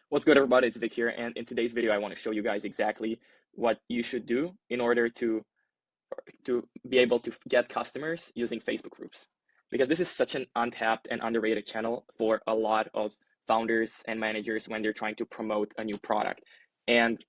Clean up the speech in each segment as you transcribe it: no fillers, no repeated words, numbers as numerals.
What's good, everybody? It's Vic here, and in today's video, I want to show you guys exactly what you should do in order to be able to get customers using Facebook groups. Because this is such an untapped and underrated channel for a lot of founders and managers when they're trying to promote a new product. And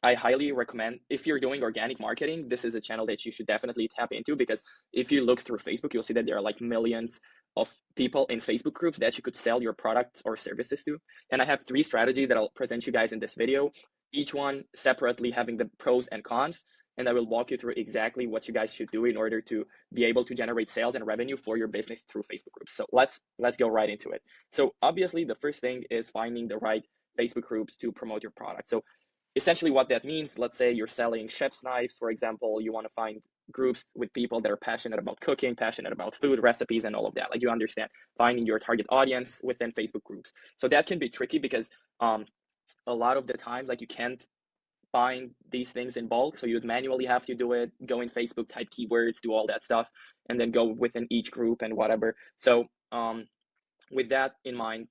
I highly recommend, if you're doing organic marketing, this is a channel that you should definitely tap into, because if you look through Facebook, you'll see that there are like millions of people in Facebook groups that you could sell your products or services to. And I have 3 strategies that I'll present you guys in this video, each one separately having the pros and cons. And I will walk you through exactly what you guys should do in order to be able to generate sales and revenue for your business through Facebook groups. So let's go right into it. So obviously the first thing is finding the right Facebook groups to promote your product. So essentially what that means, let's say you're selling chef's knives, for example, you want to find groups with people that are passionate about cooking, passionate about food recipes and all of that. Like, you understand, finding your target audience within Facebook groups. So that can be tricky because a lot of the times, like, you can't find these things in bulk, so you'd manually have to do it, go in Facebook, type keywords, do all that stuff, and then go within each group and whatever. So with that in mind,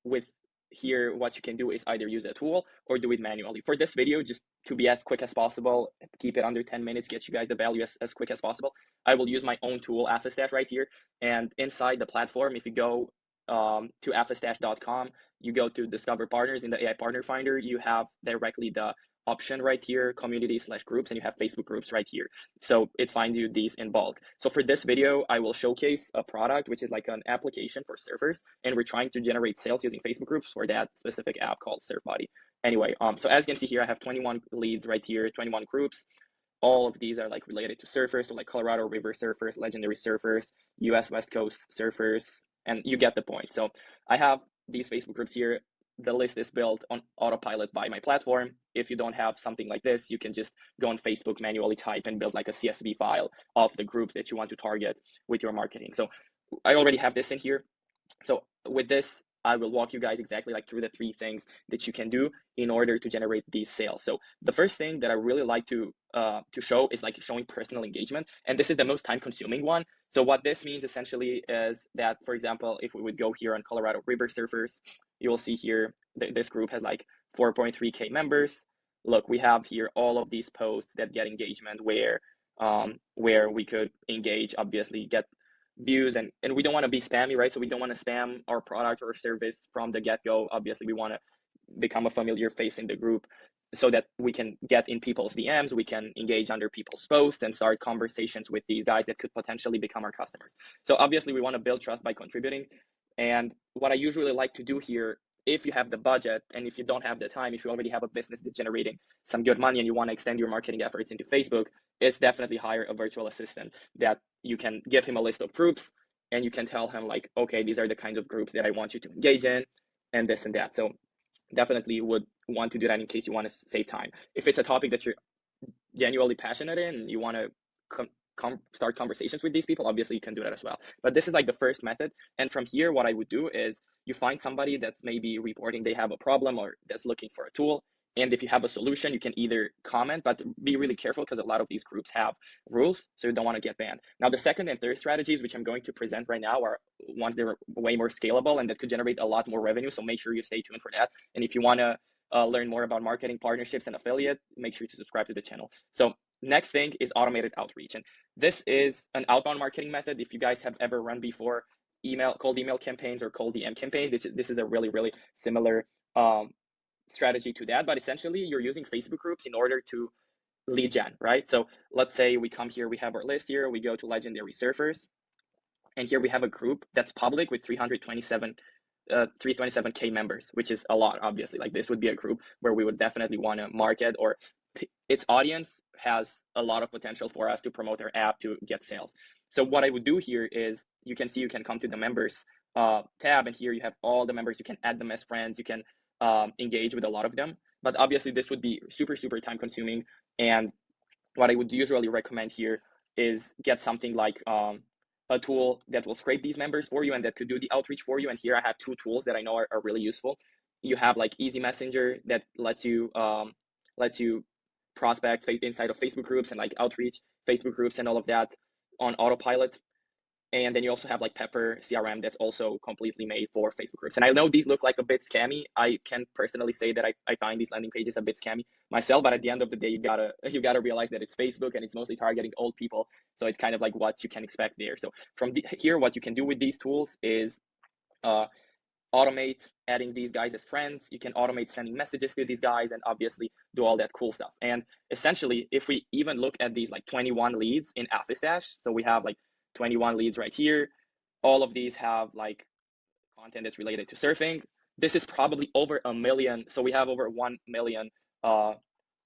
with here, what you can do is either use a tool or do it manually. For this video, just to be as quick as possible, keep it under 10 minutes, get you guys the value as quick as possible, I will use my own tool, Alphastash, right here. And inside the platform, if you go to alphastash.com, you go to Discover Partners. In the AI Partner Finder, you have directly the option right here, community/groups, and you have Facebook groups right here. So it finds you these in bulk. So for this video, I will showcase a product, which is like an application for surfers, and we're trying to generate sales using Facebook groups for that specific app called SurfBuddy. Anyway, so as you can see here, I have 21 leads right here, 21 groups. All of these are like related to surfers, so like Colorado River surfers, legendary surfers, US West Coast surfers, and you get the point. So I have these Facebook groups here. The list is built on autopilot by my platform. If you don't have something like this, you can just go on Facebook, manually type, and build like a CSV file of the groups that you want to target with your marketing. So I already have this in here. So with this, I will walk you guys exactly like through the 3 things that you can do in order to generate these sales. So the first thing that I really like to show is like showing personal engagement, and this is the most time consuming one. So what this means essentially is that, for example, if we would go here on Colorado River Surfers, you will see here this group has like 4.3K members. Look, we have here all of these posts that get engagement, where we could engage, obviously get views, and we don't want to be spammy, right? So we don't want to spam our product or service from the get-go. Obviously, we want to become a familiar face in the group so that we can get in people's DMs, we can engage under people's posts and start conversations with these guys that could potentially become our customers. So obviously we want to build trust by contributing. And what I usually like to do here, if you have the budget and if you don't have the time, if you already have a business that's generating some good money and you want to extend your marketing efforts into Facebook, it's definitely hire a virtual assistant that you can give him a list of groups and you can tell him like, okay, these are the kinds of groups that I want you to engage in and this and that. So definitely would want to do that in case you want to save time. If it's a topic that you're genuinely passionate in and you want to start conversations with these people, obviously you can do that as well. But this is like the first method. And from here, what I would do is you find somebody that's maybe reporting they have a problem or that's looking for a tool. And if you have a solution, you can either comment, but be really careful because a lot of these groups have rules, so you don't want to get banned. Now, the second and third strategies, which I'm going to present right now, are ones that are way more scalable and that could generate a lot more revenue. So make sure you stay tuned for that. And if you want to learn more about marketing, partnerships, and affiliate, make sure to subscribe to the channel. So next thing is automated outreach. And this is an outbound marketing method. If you guys have ever run before cold email campaigns or cold DM campaigns, this is a really, really similar strategy to that. But essentially, you're using Facebook groups in order to lead gen, right? So let's say we come here, we have our list here, we go to legendary surfers, and here we have a group that's public with 327K members, which is a lot, obviously. Like, this would be a group where we would definitely want to market, or its audience has a lot of potential for us to promote our app to get sales. So what I would do here is, you can see, you can come to the members tab, and here you have all the members. You can add them as friends. You can engage with a lot of them. But obviously, this would be super, super time consuming. And what I would usually recommend here is get something like a tool that will scrape these members for you and that could do the outreach for you. And here I have 2 tools that I know are really useful. You have like Easy Messenger that lets you prospect inside of Facebook groups and like outreach Facebook groups and all of that on autopilot. And then you also have like Pepper CRM that's also completely made for Facebook groups. And I know these look like a bit scammy. I can personally say that I find these landing pages a bit scammy myself, but at the end of the day, you gotta realize that it's Facebook and it's mostly targeting old people. So it's kind of like what you can expect there. So from here, what you can do with these tools is automate adding these guys as friends. You can automate sending messages to these guys and obviously do all that cool stuff. And essentially, if we even look at these like 21 leads in Afterstash, so we have like 21 leads right here. All of these have like content that's related to surfing. This is probably over 1 million. So we have over 1 million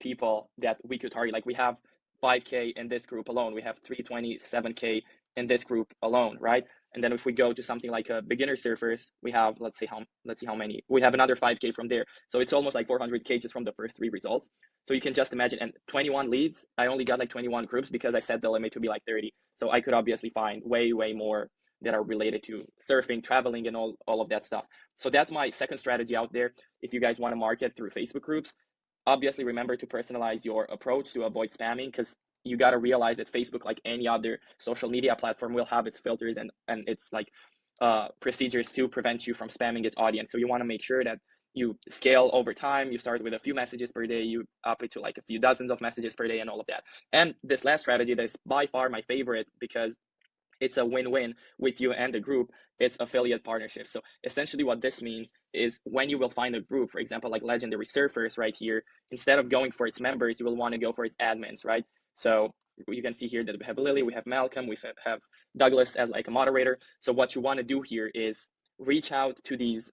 people that we could target. Like we have 5K in this group alone. We have 327K in this group alone, right? And then if we go to something like beginner surfers, we have, let's see how many. We have another 5K from there. So it's almost like 400K just from the first 3 results. So you can just imagine, and 21 leads, I only got like 21 groups because I set the limit to be like 30. So I could obviously find way more that are related to surfing, traveling, and all of that stuff. So that's my second strategy out there. If you guys want to market through Facebook groups, obviously remember to personalize your approach to avoid spamming, because you got to realize that Facebook, like any other social media platform, will have its filters and its like procedures to prevent you from spamming its audience. So you want to make sure that you scale over time. You start with a few messages per day, you up it to like a few dozens of messages per day and all of that. And this last strategy that is by far my favorite, because it's a win-win with you and the group, it's affiliate partnership. So essentially what this means is when you will find a group, for example, like Legendary Surfers right here, instead of going for its members, you will want to go for its admins, right? So you can see here that we have Lily, we have Malcolm, we have Douglas as like a moderator. So what you want to do here is reach out to these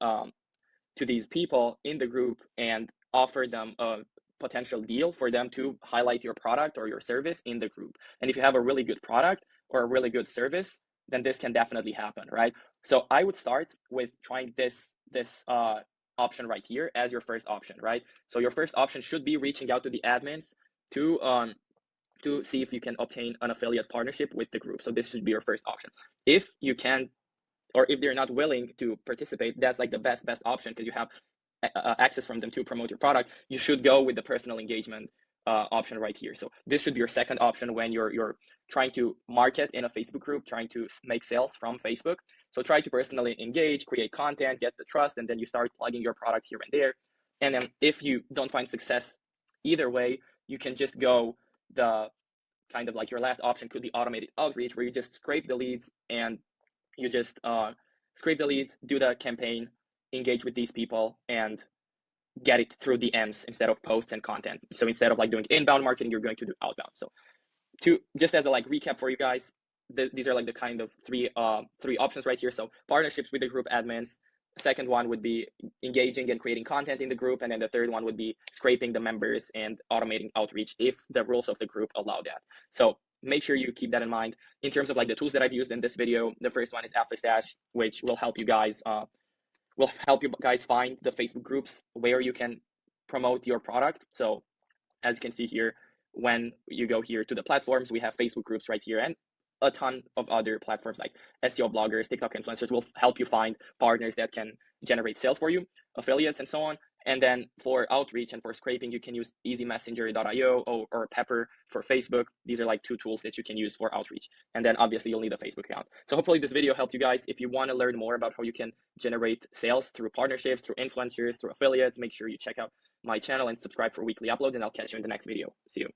people in the group and offer them a potential deal for them to highlight your product or your service in the group. And if you have a really good product or a really good service, then this can definitely happen, right? So I would start with trying this option right here as your first option, right? So your first option should be reaching out to the admins to see if you can obtain an affiliate partnership with the group. So this should be your first option. If you can, or if they're not willing to participate, that's like the best option, because you have access from them to promote your product. You should go with the personal engagement option right here. So this should be your second option when you're trying to market in a Facebook group, trying to make sales from Facebook. So try to personally engage, create content, get the trust, and then you start plugging your product here and there. And then if you don't find success either way, you can just go the kind of like your last option could be automated outreach, where you just scrape the leads and you just scrape the leads, do the campaign, engage with these people, and get it through DMs instead of posts and content. So instead of like doing inbound marketing, you're going to do outbound. So just as a like recap for you guys, these are like the kind of three options right here. So partnerships with the group admins. The second one would be engaging and creating content in the group. And then the third one would be scraping the members and automating outreach if the rules of the group allow that. So make sure you keep that in mind. In terms of like the tools that I've used in this video, the first one is Afterstash, which will help you guys find the Facebook groups where you can promote your product. So as you can see here, when you go here to the platforms, we have Facebook groups right here, and a ton of other platforms like SEO bloggers, TikTok influencers will help you find partners that can generate sales for you, affiliates, and so on. And then for outreach and for scraping, you can use easymessenger.io or Pepper for Facebook. These are like 2 tools that you can use for outreach. And then obviously you'll need a Facebook account. So hopefully this video helped you guys. If you want to learn more about how you can generate sales through partnerships, through influencers, through affiliates, make sure you check out my channel and subscribe for weekly uploads, and I'll catch you in the next video. See you.